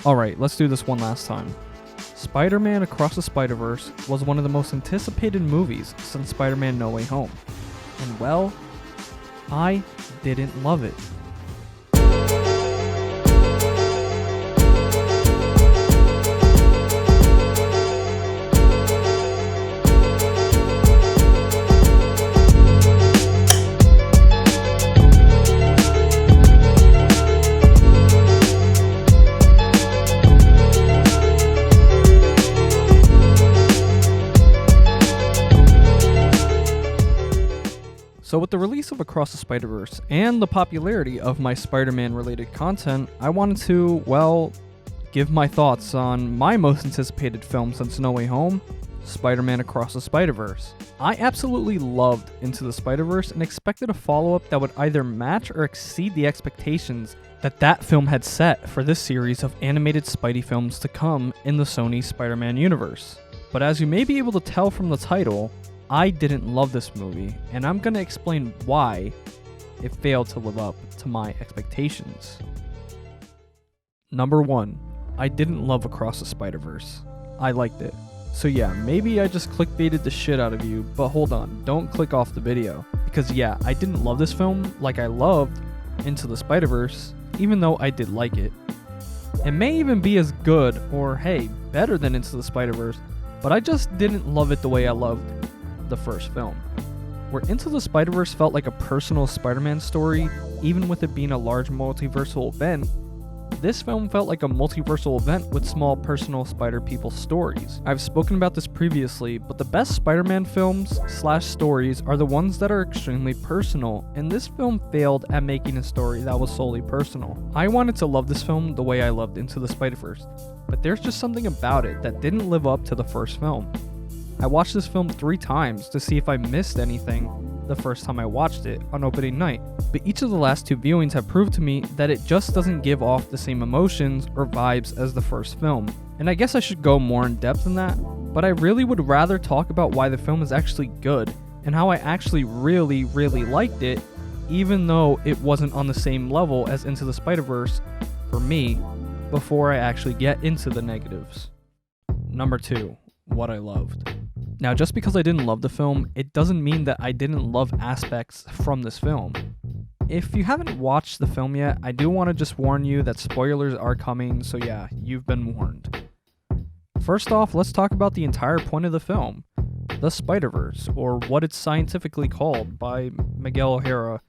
Alright, let's do this one last time. Spider-Man Across the Spider-Verse was one of the most anticipated movies since Spider-Man No Way Home. And well, I didn't love it. So with the release of Across the Spider-Verse and the popularity of my Spider-Man related content, I wanted to, well, give my thoughts on my most anticipated film since No Way Home, Spider-Man Across the Spider-Verse. I absolutely loved Into the Spider-Verse and expected a follow-up that would either match or exceed the expectations that film had set for this series of animated Spidey films to come in the Sony Spider-Man universe. But as you may be able to tell from the title, I didn't love this movie, and I'm going to explain why it failed to live up to my expectations. Number 1, I didn't love Across the Spider-Verse. I liked it. So yeah, maybe I just clickbaited the shit out of you, but hold on, don't click off the video. Because yeah, I didn't love this film like I loved Into the Spider-Verse, even though I did like it. It may even be as good, or hey, better than Into the Spider-Verse, but I just didn't love it the way I loved the first film. Where Into the Spider-Verse felt like a personal Spider-Man story, even with it being a large multiversal event, this film felt like a multiversal event with small personal Spider-People stories. I've spoken about this previously, but the best Spider-Man films / stories are the ones that are extremely personal, and this film failed at making a story that was solely personal. I wanted to love this film the way I loved Into the Spider-Verse, but there's just something about it that didn't live up to the first film. I watched this film 3 times to see if I missed anything the first time I watched it on opening night, but each of the last 2 viewings have proved to me that it just doesn't give off the same emotions or vibes as the first film. And I guess I should go more in depth than that, but I really would rather talk about why the film is actually good and how I actually really liked it, even though it wasn't on the same level as Into the Spider-Verse for me, before I actually get into the negatives. Number 2, what I loved. Now, just because I didn't love the film, it doesn't mean that I didn't love aspects from this film. If you haven't watched the film yet, I do want to just warn you that spoilers are coming, so yeah, you've been warned. First off, let's talk about the entire point of the film, the Spider-Verse, or what it's scientifically called by Miguel O'Hara,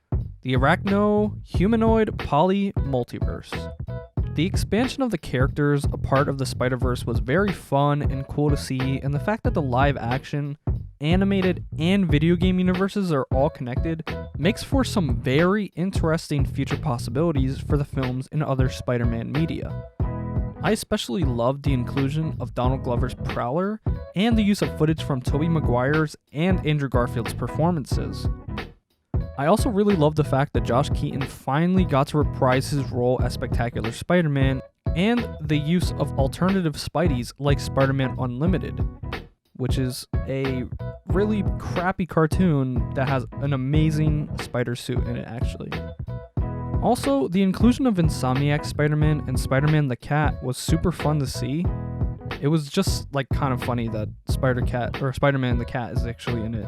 the Arachno-Humanoid Poly-Multiverse. The expansion of the characters a part of the Spider-Verse was very fun and cool to see, and the fact that the live action, animated, and video game universes are all connected makes for some very interesting future possibilities for the films and other Spider-Man media. I especially loved the inclusion of Donald Glover's Prowler and the use of footage from Tobey Maguire's and Andrew Garfield's performances. I also really love the fact that Josh Keaton finally got to reprise his role as Spectacular Spider-Man, and the use of alternative Spideys like Spider-Man Unlimited, which is a really crappy cartoon that has an amazing spider suit in it actually. Also, the inclusion of Insomniac Spider-Man and Spider-Man the Cat was super fun to see. It was just like kind of funny that Spider-Man the Cat is actually in it.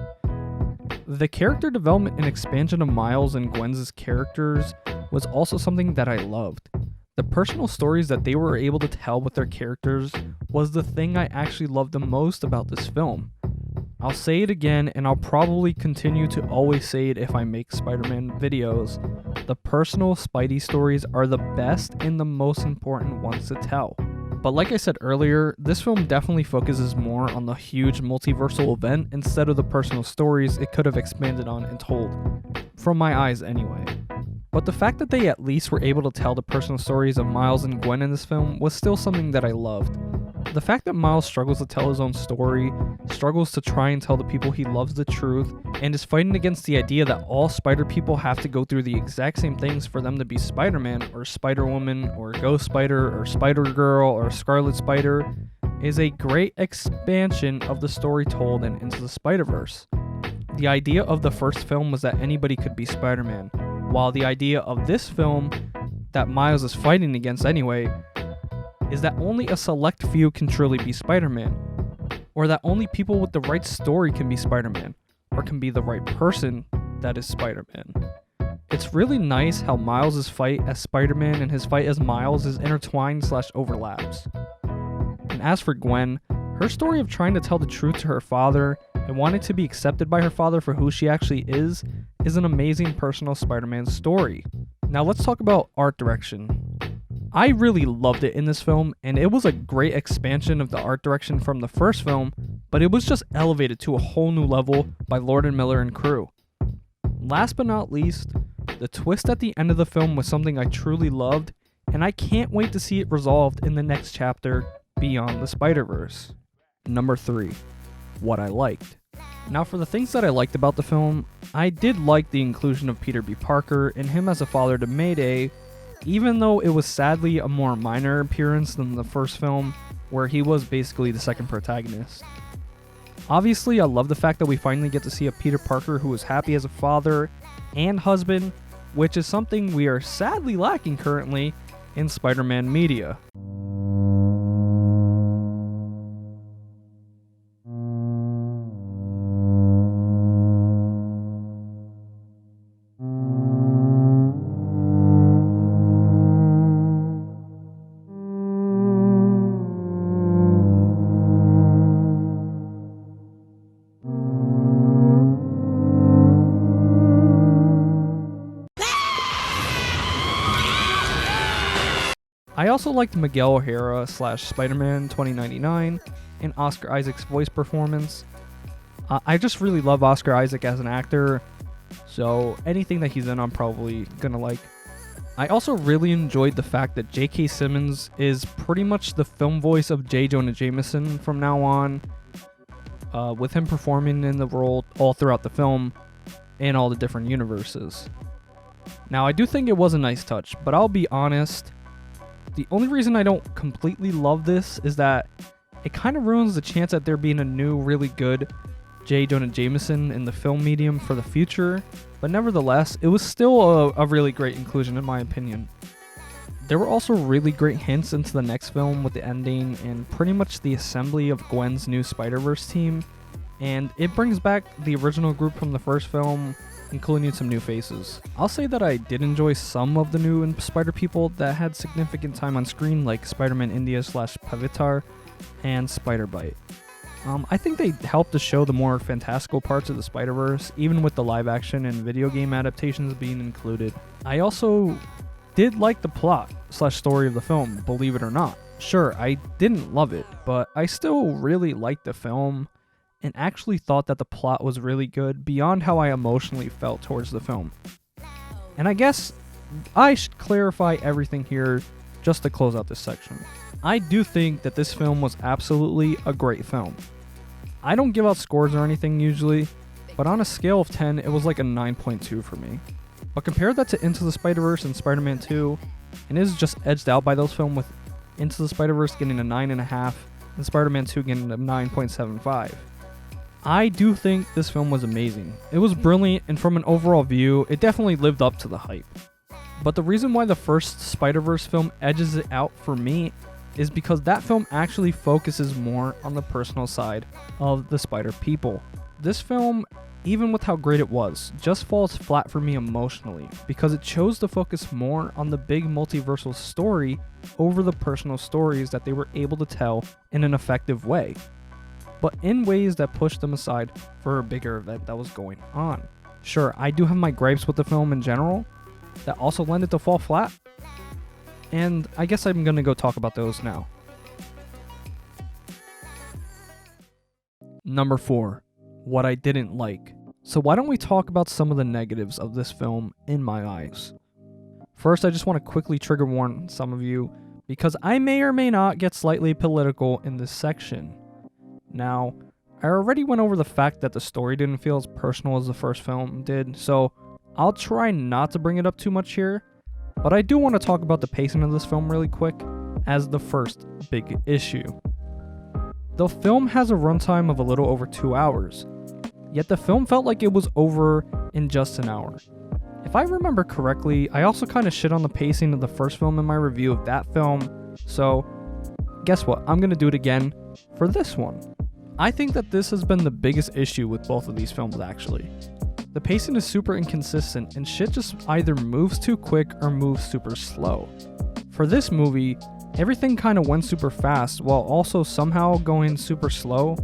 The character development and expansion of Miles and Gwen's characters was also something that I loved. The personal stories that they were able to tell with their characters was the thing I actually loved the most about this film. I'll say it again, and I'll probably continue to always say it if I make Spider-Man videos. The personal Spidey stories are the best and the most important ones to tell. But like I said earlier, this film definitely focuses more on the huge multiversal event instead of the personal stories it could have expanded on and told. From my eyes anyway. But the fact that they at least were able to tell the personal stories of Miles and Gwen in this film was still something that I loved. The fact that Miles struggles to tell his own story, struggles to try and tell the people he loves the truth, and is fighting against the idea that all Spider people have to go through the exact same things for them to be Spider-Man, or Spider-Woman, or Ghost Spider, or Spider-Girl, or Scarlet Spider, is a great expansion of the story told in Into the Spider-Verse. The idea of the first film was that anybody could be Spider-Man, while the idea of this film, that Miles is fighting against anyway, is that only a select few can truly be Spider-Man, or that only people with the right story can be Spider-Man, or can be the right person that is Spider-Man. It's really nice how Miles' fight as Spider-Man and his fight as Miles is intertwined / overlaps. And as for Gwen, her story of trying to tell the truth to her father and wanting to be accepted by her father for who she actually is an amazing personal Spider-Man story. Now let's talk about art direction. I really loved it in this film, and it was a great expansion of the art direction from the first film, but it was just elevated to a whole new level by Lord and Miller and crew. Last but not least, the twist at the end of the film was something I truly loved, and I can't wait to see it resolved in the next chapter, Beyond the Spider-Verse. Number 3. What I liked. Now for the things that I liked about the film, I did like the inclusion of Peter B. Parker and him as a father to Mayday, even though it was sadly a more minor appearance than the first film, where he was basically the second protagonist. Obviously, I love the fact that we finally get to see a Peter Parker who is happy as a father and husband, which is something we are sadly lacking currently in Spider-Man media. I also liked Miguel O'Hara / Spider-Man 2099 and Oscar Isaac's voice performance. I just really love Oscar Isaac as an actor, so anything that he's in I'm probably gonna like. I also really enjoyed the fact that J.K. Simmons is pretty much the film voice of J. Jonah Jameson from now on, with him performing in the role all throughout the film in all the different universes. Now I do think it was a nice touch, but I'll be honest, the only reason I don't completely love this is that it kind of ruins the chance at there being a new, really good J. Jonah Jameson in the film medium for the future, but nevertheless, it was still a really great inclusion in my opinion. There were also really great hints into the next film with the ending and pretty much the assembly of Gwen's new Spider-Verse team, and it brings back the original group from the first film, including some new faces. I'll say that I did enjoy some of the new Spider-People that had significant time on screen, like Spider-Man India / Pavitar and Spider-Bite. I think they helped to show the more fantastical parts of the Spider-Verse, even with the live-action and video game adaptations being included. I also did like the plot / story of the film, believe it or not. Sure, I didn't love it, but I still really liked the film, and actually thought that the plot was really good beyond how I emotionally felt towards the film. And I guess I should clarify everything here just to close out this section. I do think that this film was absolutely a great film. I don't give out scores or anything usually, but on a scale of 10, it was like a 9.2 for me. But compare that to Into the Spider-Verse and Spider-Man 2, and it is just edged out by those films, with Into the Spider-Verse getting a 9.5 and Spider-Man 2 getting a 9.75. I do think this film was amazing. It was brilliant, and from an overall view, it definitely lived up to the hype. But the reason why the first Spider-Verse film edges it out for me is because that film actually focuses more on the personal side of the Spider-People. This film, even with how great it was, just falls flat for me emotionally because it chose to focus more on the big multiversal story over the personal stories that they were able to tell in an effective way, but in ways that pushed them aside for a bigger event that was going on. Sure, I do have my gripes with the film in general that also lend it to fall flat, and I guess I'm gonna go talk about those now. Number 4, what I didn't like. So why don't we talk about some of the negatives of this film in my eyes. First, I just want to quickly trigger warn some of you, because I may or may not get slightly political in this section. Now, I already went over the fact that the story didn't feel as personal as the first film did, so I'll try not to bring it up too much here, but I do want to talk about the pacing of this film really quick as the first big issue. The film has a runtime of a little over 2 hours, yet the film felt like it was over in just an hour. If I remember correctly, I also kind of shit on the pacing of the first film in my review of that film, so guess what? I'm gonna do it again for this one. I think that this has been the biggest issue with both of these films, actually. The pacing is super inconsistent, and shit just either moves too quick or moves super slow. For this movie, everything kind of went super fast while also somehow going super slow.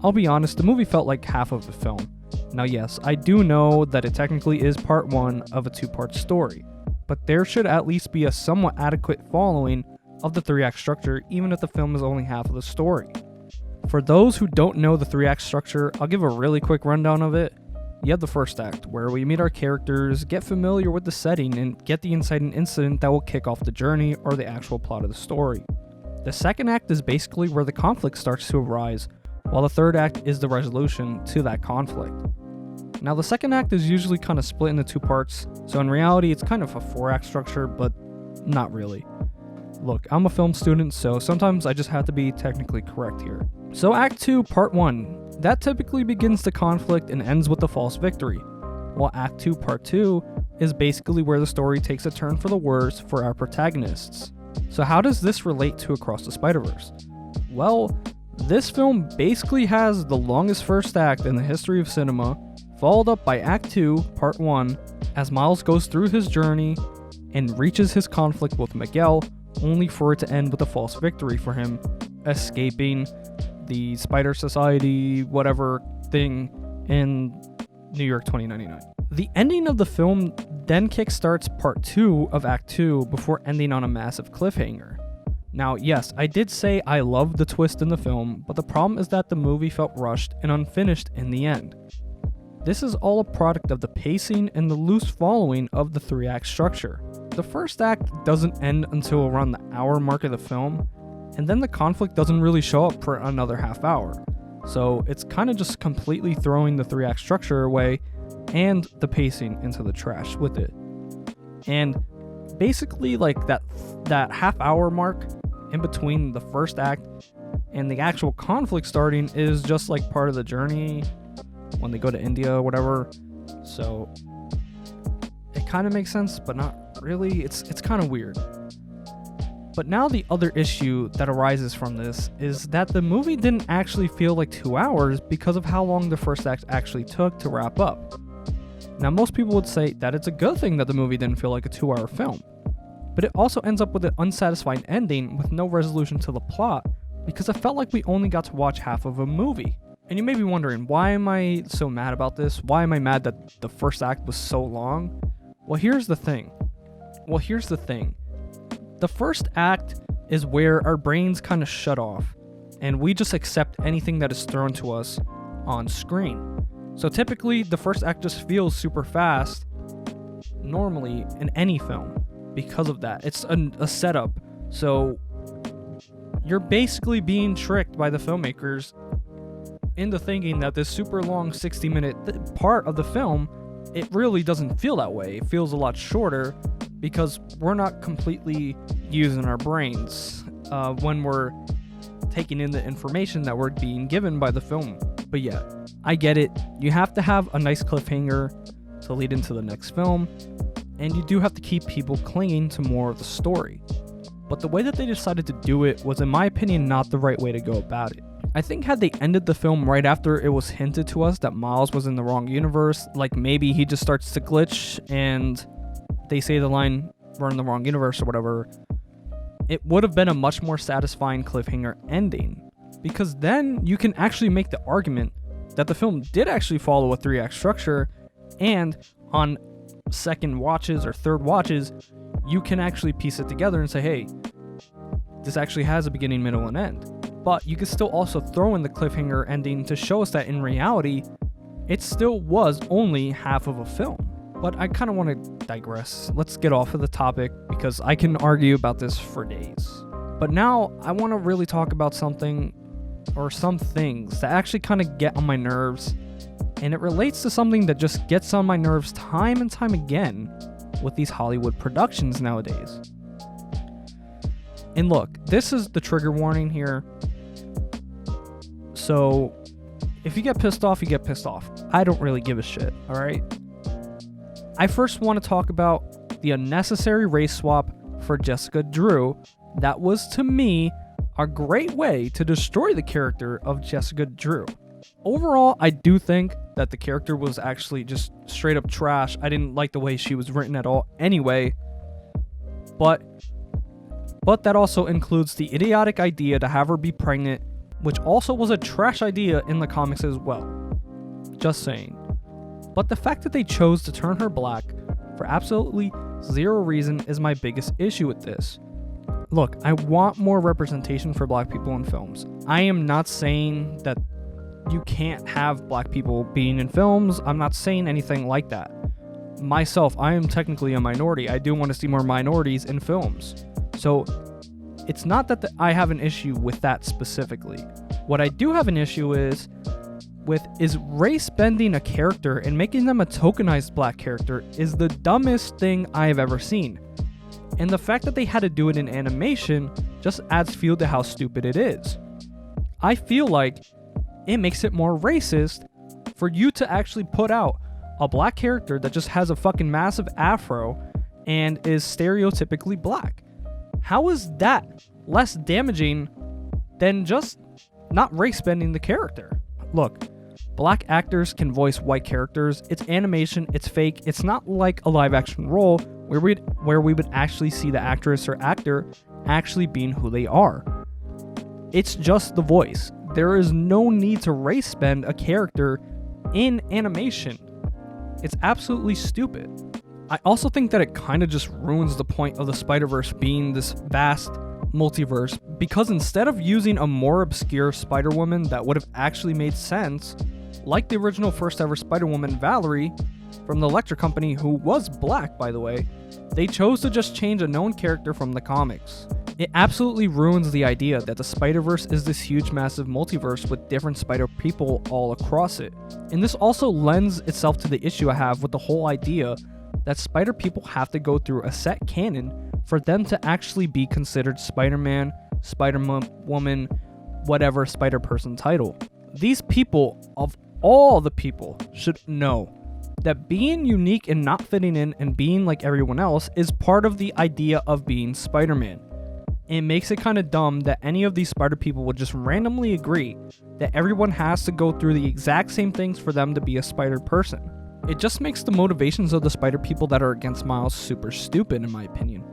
I'll be honest, the movie felt like half of the film. Now yes, I do know that it technically is part one of a two-part story, but there should at least be a somewhat adequate following of the three-act structure, even if the film is only half of the story. For those who don't know the three-act structure, I'll give a really quick rundown of it. You have the first act, where we meet our characters, get familiar with the setting, and get the inciting incident that will kick off the journey or the actual plot of the story. The second act is basically where the conflict starts to arise, while the third act is the resolution to that conflict. Now the second act is usually kind of split into two parts, so in reality it's kind of a four-act structure, but not really. Look, I'm a film student, so sometimes I just have to be technically correct here. So Act 2, Part 1. That typically begins the conflict and ends with a false victory, while Act 2 Part 2 is basically where the story takes a turn for the worse for our protagonists. So how does this relate to Across the Spider-Verse? Well, this film basically has the longest first act in the history of cinema, followed up by Act 2 Part 1 as Miles goes through his journey and reaches his conflict with Miguel, only for it to end with a false victory for him, escaping the Spider Society, whatever thing, in New York 2099. The ending of the film then kickstarts part 2 of Act 2 before ending on a massive cliffhanger. Now, yes, I did say I loved the twist in the film, but the problem is that the movie felt rushed and unfinished in the end. This is all a product of the pacing and the loose following of the three-act structure. The first act doesn't end until around the hour mark of the film, and then the conflict doesn't really show up for another half hour. So it's kind of just completely throwing the three-act structure away and the pacing into the trash with it. And basically like that half hour mark in between the first act and the actual conflict starting is just like part of the journey when they go to India or whatever. So it kind of makes sense, but not really. It's kind of weird. But now the other issue that arises from this is that the movie didn't actually feel like 2 hours because of how long the first act actually took to wrap up. Now most people would say that it's a good thing that the movie didn't feel like a 2-hour film, but it also ends up with an unsatisfying ending with no resolution to the plot because it felt like we only got to watch half of a movie. And you may be wondering, why am I so mad about this? Why am I mad that the first act was so long? Well, here's the thing. The first act is where our brains kind of shut off and we just accept anything that is thrown to us on screen. So typically the first act just feels super fast normally in any film because of that. It's a setup. So you're basically being tricked by the filmmakers into thinking that this super long 60-minute part of the film, it really doesn't feel that way. It feels a lot shorter because we're not completely using our brains when we're taking in the information that we're being given by the film. But yeah, I get it. You have to have a nice cliffhanger to lead into the next film, and you do have to keep people clinging to more of the story. But the way that they decided to do it was, in my opinion, not the right way to go about it. I think had they ended the film right after it was hinted to us that Miles was in the wrong universe, like maybe he just starts to glitch and they say the line, "We're in the wrong universe" or whatever, it would have been a much more satisfying cliffhanger ending. Because then you can actually make the argument that the film did actually follow a three-act structure, and on second watches or third watches, you can actually piece it together and say, hey, this actually has a beginning, middle, and end. But you can still also throw in the cliffhanger ending to show us that in reality, it still was only half of a film. But I kind of want to digress. Let's get off of the topic because I can argue about this for days. But now I want to really talk about something or some things that actually kind of get on my nerves. And it relates to something that just gets on my nerves time and time again with these Hollywood productions nowadays. And look, this is the trigger warning here. So if you get pissed off, you get pissed off. I don't really give a shit, alright? I first want to talk about the unnecessary race swap for Jessica Drew that was, to me, a great way to destroy the character of Jessica Drew. Overall, I do think that the character was actually just straight up trash. I didn't like the way she was written at all anyway. But that also includes the idiotic idea to have her be pregnant, which also was a trash idea in the comics as well. Just saying. But the fact that they chose to turn her black for absolutely zero reason is my biggest issue with this. Look, I want more representation for black people in films. I am not saying that you can't have black people being in films. I'm not saying anything like that. Myself, I am technically a minority. I do want to see more minorities in films. So it's not that I have an issue with that specifically. What I do have an issue is race bending a character and making them a tokenized black character is the dumbest thing I have ever seen. And the fact that they had to do it in animation just adds fuel to how stupid it is. I feel like it makes it more racist for you to actually put out a black character that just has a fucking massive afro and is stereotypically black. How is that less damaging than just not race bending the character? Look, black actors can voice white characters. It's animation, it's fake. It's not like a live action role where we would actually see the actress or actor actually being who they are. It's just the voice. There is no need to race bend a character in animation. It's absolutely stupid. I also think that it kind of just ruins the point of the Spider-Verse being this vast multiverse, because instead of using a more obscure Spider-Woman that would have actually made sense, like the original first ever Spider-Woman Valerie from the Electric Company, who was black by the way, they chose to just change a known character from the comics. It absolutely ruins the idea that the Spider-Verse is this huge massive multiverse with different Spider people all across it. And this also lends itself to the issue I have with the whole idea that Spider people have to go through a set canon for them to actually be considered Spider-Man, Spider-Woman, whatever Spider-Person title. These people, of all the people, should know that being unique and not fitting in and being like everyone else is part of the idea of being Spider-Man. It makes it kind of dumb that any of these Spider people would just randomly agree that everyone has to go through the exact same things for them to be a Spider person. It just makes the motivations of the Spider people that are against Miles super stupid, in my opinion.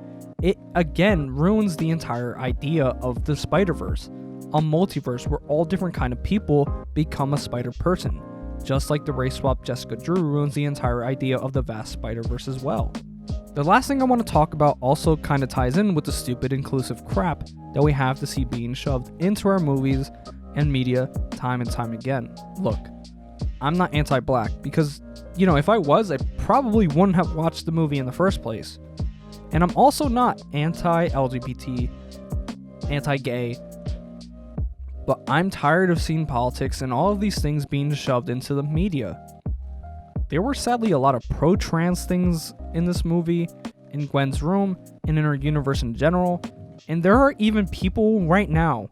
It again ruins the entire idea of the Spider-Verse, a multiverse where all different kind of people become a Spider person, just like the race swap Jessica Drew ruins the entire idea of the vast Spider-Verse as well. The last thing I want to talk about also kind of ties in with the stupid inclusive crap that we have to see being shoved into our movies and media time and time again. Look, I'm not anti-black because, if I was, I probably wouldn't have watched the movie in the first place. And I'm also not anti-LGBT, anti-gay, but I'm tired of seeing politics and all of these things being shoved into the media. There were sadly a lot of pro-trans things in this movie, in Gwen's room, and in her universe in general, and there are even people right now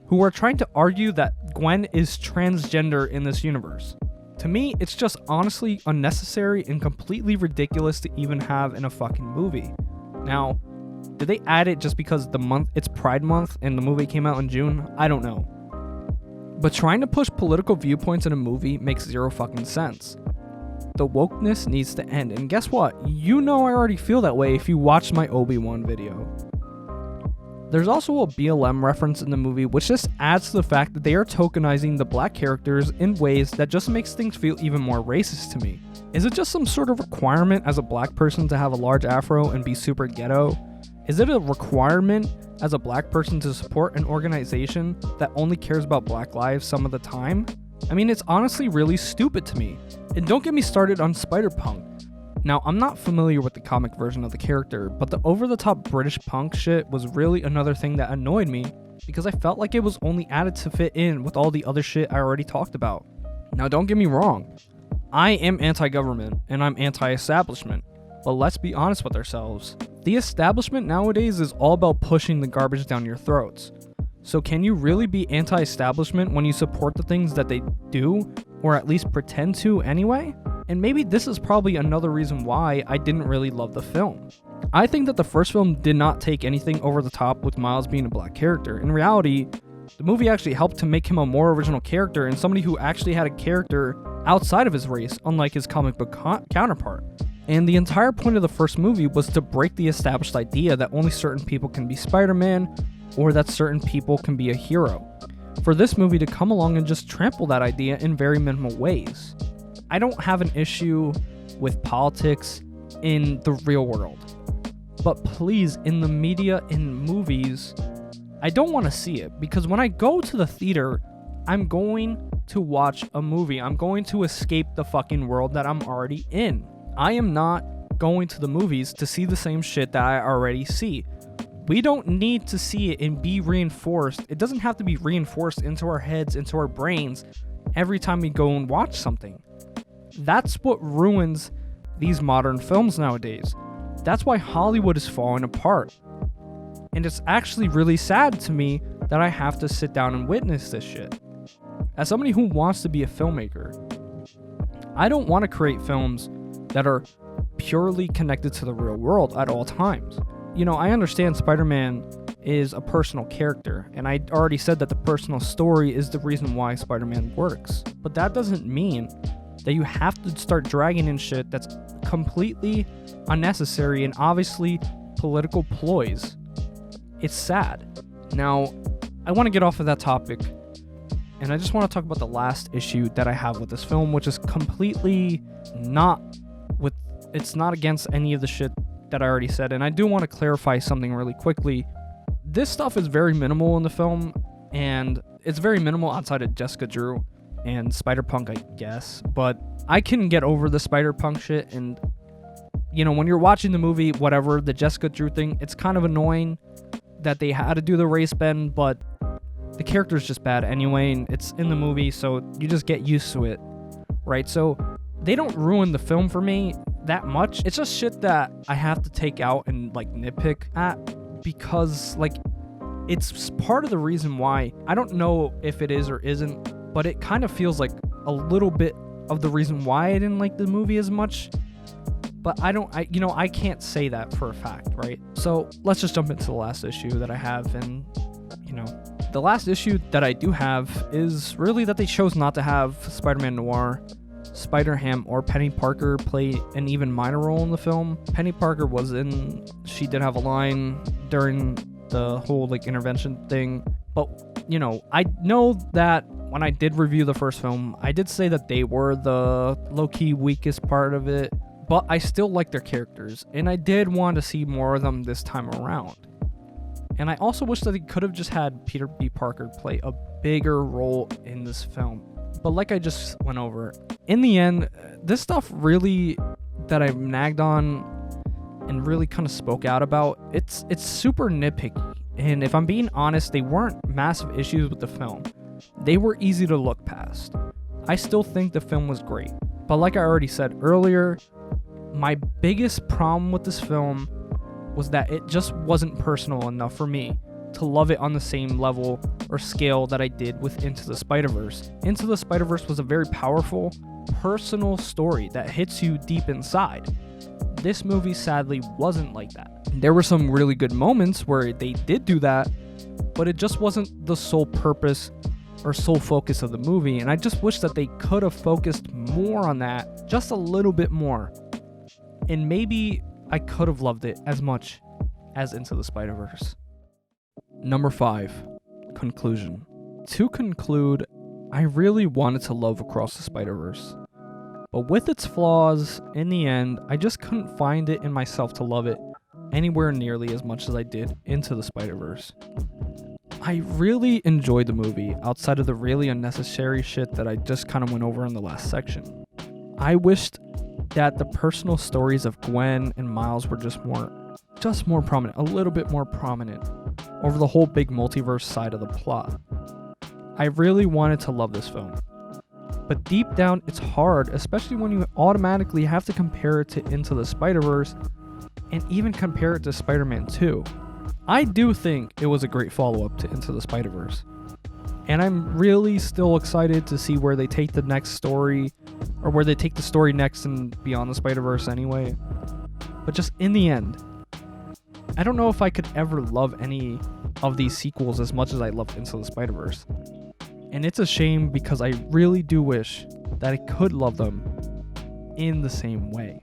who are trying to argue that Gwen is transgender in this universe. To me, it's just honestly unnecessary and completely ridiculous to even have in a fucking movie. Now, did they add it just because it's Pride Month and the movie came out in June? I don't know. But trying to push political viewpoints in a movie makes zero fucking sense. The wokeness needs to end, and guess what? I already feel that way if you watched my Obi-Wan video. There's also a BLM reference in the movie, which just adds to the fact that they are tokenizing the black characters in ways that just makes things feel even more racist to me. Is it just some sort of requirement as a black person to have a large afro and be super ghetto? Is it a requirement as a black person to support an organization that only cares about black lives some of the time? I mean, it's honestly really stupid to me. And don't get me started on Spider-Punk. Now, I'm not familiar with the comic version of the character, but the over-the-top British punk shit was really another thing that annoyed me, because I felt like it was only added to fit in with all the other shit I already talked about. Now, don't get me wrong. I am anti-government, and I'm anti-establishment, but let's be honest with ourselves. The establishment nowadays is all about pushing the garbage down your throats. So can you really be anti-establishment when you support the things that they do, or at least pretend to anyway? And maybe this is probably another reason why I didn't really love the film. I think that the first film did not take anything over the top with Miles being a black character. In reality, the movie actually helped to make him a more original character and somebody who actually had a character outside of his race, unlike his comic book counterpart. And the entire point of the first movie was to break the established idea that only certain people can be Spider-Man or that certain people can be a hero. For this movie to come along and just trample that idea in very minimal ways. I don't have an issue with politics in the real world. But please, in the media, in movies, I don't want to see it. Because when I go to the theater, I'm going to watch a movie. I'm going to escape the fucking world that I'm already in. I am not going to the movies to see the same shit that I already see. We don't need to see it and be reinforced. It doesn't have to be reinforced into our heads, into our brains, every time we go and watch something. That's what ruins these modern films nowadays. That's why Hollywood is falling apart. And it's actually really sad to me that I have to sit down and witness this shit. As somebody who wants to be a filmmaker, I don't want to create films that are purely connected to the real world at all times. You know, I understand Spider-Man is a personal character, and I already said that the personal story is the reason why Spider-Man works. But that doesn't mean that you have to start dragging in shit that's completely unnecessary and obviously political ploys. It's sad. Now, I want to get off of that topic, and I just want to talk about the last issue that I have with this film, which is completely it's not against any of the shit that I already said, and I do want to clarify something really quickly. This stuff is very minimal in the film, and it's very minimal outside of Jessica Drew and Spider-Punk, I guess, but I can get over the Spider-Punk shit, and, you know, when you're watching the movie, whatever, the Jessica Drew thing, it's kind of annoying that they had to do the race bend, but the character's just bad anyway, and it's in the movie, so you just get used to it, right? So they don't ruin the film for me that much. It's just shit that I have to take out and, like, nitpick at, because, like, it's part of the reason why. I don't know if it is or isn't, but it kind of feels like a little bit of the reason why I didn't like the movie as much. But I can't say that for a fact, right? So let's just jump into the last issue that I have. And, you know, the last issue that I do have is really that they chose not to have Spider-Man Noir, Spider-Ham, or Penny Parker play an even minor role in the film. Penny Parker she did have a line during the whole, like, intervention thing. But, you know, I know that when I did review the first film, I did say that they were the low-key weakest part of it, but I still like their characters, and I did want to see more of them this time around. And I also wish that they could have just had Peter B. Parker play a bigger role in this film. But like I just went over, in the end, this stuff really that I've nagged on and really kind of spoke out about, it's super nitpicky. And if I'm being honest, they weren't massive issues with the film. They were easy to look past. I still think the film was great. But like I already said earlier, my biggest problem with this film was that it just wasn't personal enough for me to love it on the same level or scale that I did with Into the Spider-Verse. Into the Spider-Verse was a very powerful, personal story that hits you deep inside. This movie sadly wasn't like that. There were some really good moments where they did do that, but it just wasn't the sole purpose or sole focus of the movie, and I just wish that they could have focused more on that, just a little bit more. And maybe I could have loved it as much as Into the Spider-Verse. Number 5, conclusion. To conclude, I really wanted to love Across the Spider-Verse. But with its flaws, in the end, I just couldn't find it in myself to love it anywhere nearly as much as I did Into the Spider-Verse. I really enjoyed the movie outside of the really unnecessary shit that I just kind of went over in the last section. I wished that the personal stories of Gwen and Miles were just more prominent, a little bit more prominent over the whole big multiverse side of the plot. I really wanted to love this film. But deep down, it's hard, especially when you automatically have to compare it to Into the Spider-Verse and even compare it to Spider-Man 2. I do think it was a great follow-up to Into the Spider-Verse. And I'm really still excited to see where they take the next story, or where they take the story next and Beyond the Spider-Verse anyway. But just in the end, I don't know if I could ever love any of these sequels as much as I loved Into the Spider-Verse. And it's a shame because I really do wish that I could love them in the same way.